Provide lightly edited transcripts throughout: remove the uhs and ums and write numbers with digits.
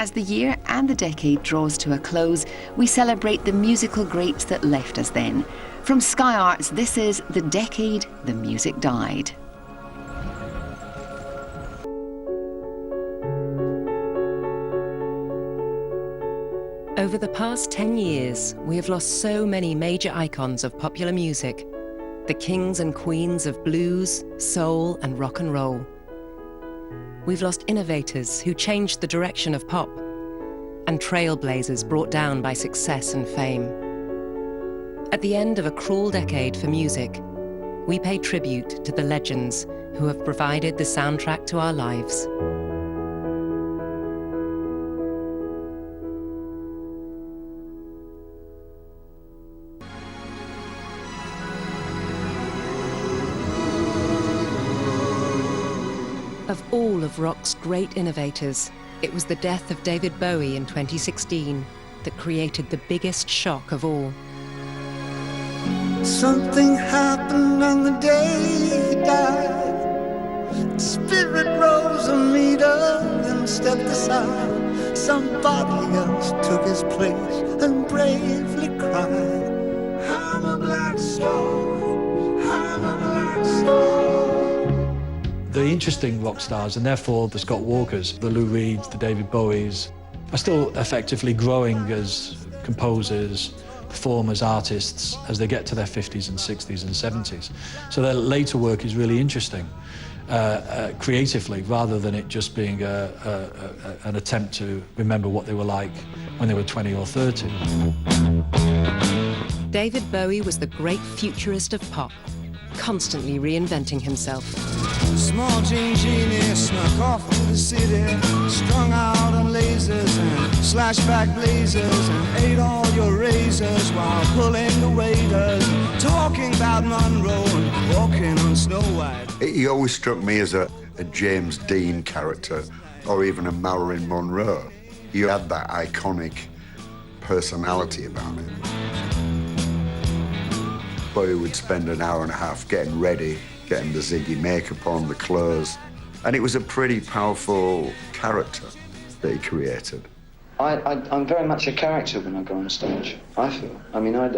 As the year and the decade draws to a close, we celebrate the musical greats that left us then. From Sky Arts, this is The Decade the Music Died. Over the past 10 years, we have lost so many major icons of popular music, the kings and queens of blues, soul, and rock and roll. We've lost innovators who changed the direction of pop, and trailblazers brought down by success and fame. At the end of a cruel decade for music, we pay tribute to the legends who have provided the soundtrack to our lives. Of all of rock's great innovators, it was the death of David Bowie in 2016 that created the biggest shock of all. Something happened on the day he died. Spirit rose a meter and stepped aside. Somebody else took his place and bravely cried, I'm a black star, I'm a black star. The interesting rock stars, and therefore the Scott Walkers, the Lou Reeds, the David Bowies, are still effectively growing as composers, performers, artists, as they get to their 50s and 60s and 70s. So their later work is really interesting, creatively, rather than it just being an attempt to remember what they were like when they were 20 or 30. David Bowie was the great futurist of pop, constantly reinventing himself. Small jean genie snuck off to the city, strung out on lasers and slashback blazers, and ate all your razors while pulling the waiters, talking about Monroe and walking on Snow White. He always struck me as a James Dean character, or even a Marilyn Monroe. He had that iconic personality about him. Bowie would spend an hour and a half getting ready, getting the Ziggy makeup on, the clothes, and it was a pretty powerful character that he created. I'm very much a character when I go on stage, I feel. I mean, I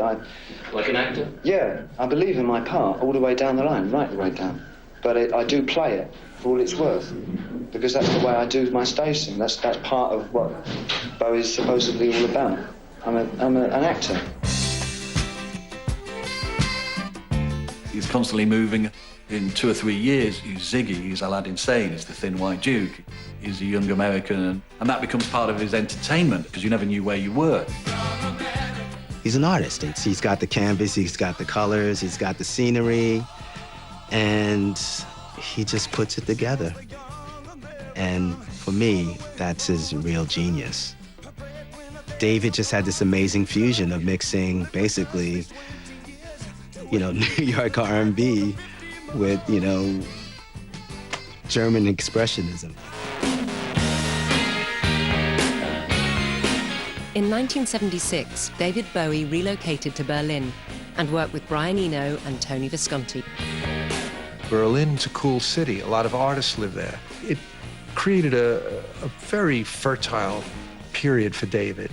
Like an actor? Yeah, I believe in my part all the way down the line, right the way down. But I do play it for all it's worth, because that's the way I do my stage thing. That's part of what Bowie's supposedly all about. I'm an actor. He's constantly moving. In 2 or 3 years, he's Ziggy, he's Aladdin Sane, he's the Thin White Duke, he's a young American, and that becomes part of his entertainment, because you never knew where you were. He's an artist. He's got the canvas, he's got the colors, he's got the scenery, and he just puts it together. And for me, that's his real genius. David just had this amazing fusion of mixing, basically, you know, New York R&B with, you know, German expressionism. In 1976, David Bowie relocated to Berlin and worked with Brian Eno and Tony Visconti. Berlin's a cool city. A lot of artists live there. It created a very fertile period for David.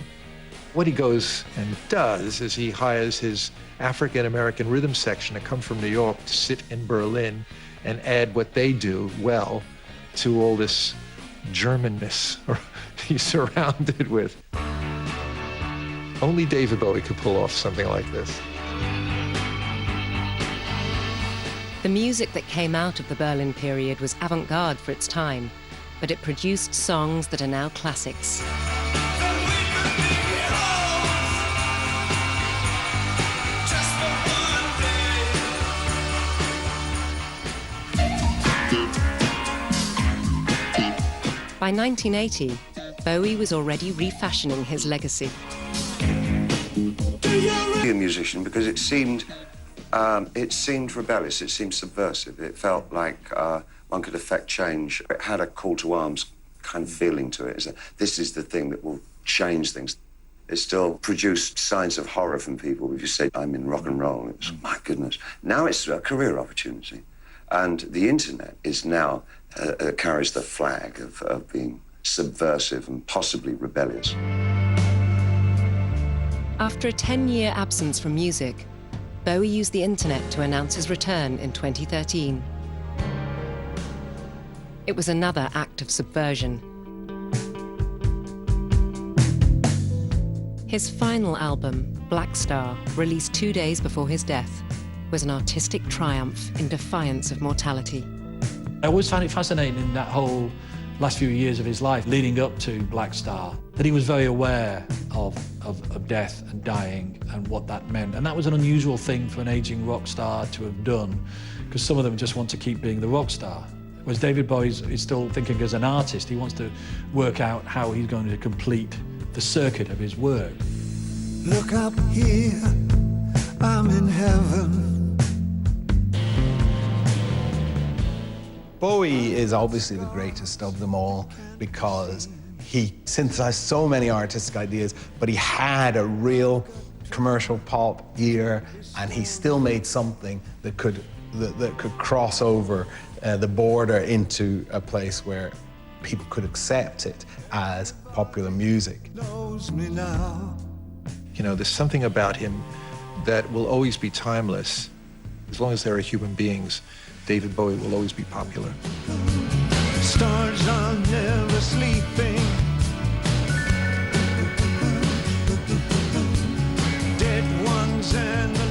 What he goes and does is he hires his African-American rhythm section to come from New York to sit in Berlin and add what they do well to all this Germanness he's surrounded with. Only David Bowie could pull off something like this. The music that came out of the Berlin period was avant-garde for its time, but it produced songs that are now classics. By 1980, Bowie was already refashioning his legacy. A musician because it seemed rebellious, it seemed subversive. It felt like one could affect change. It had a call to arms kind of feeling to it. It's that this is the thing that will change things. It still produced signs of horror from people. If you say, I'm in rock and roll, it's, my goodness. Now it's a career opportunity. And the internet is now, carries the flag of being subversive and possibly rebellious. After a 10-year absence from music, Bowie used the internet to announce his return in 2013. It was another act of subversion. His final album, Black Star, released 2 days before his death, was an artistic triumph in defiance of mortality. I always found it fascinating in that whole last few years of his life leading up to Black Star, that he was very aware of death and dying and what that meant. And that was an unusual thing for an aging rock star to have done, because some of them just want to keep being the rock star. Whereas David Bowie is still thinking as an artist. He wants to work out how he's going to complete the circuit of his work. Look up here, I'm in heaven. Bowie is obviously the greatest of them all because he synthesized so many artistic ideas, but he had a real commercial pop ear, and he still made something that could cross over the border into a place where people could accept it as popular music. Knows me now. You know, there's something about him that will always be timeless. As long as there are human beings, David Bowie will always be popular. Stars are never sleeping. Dead ones and the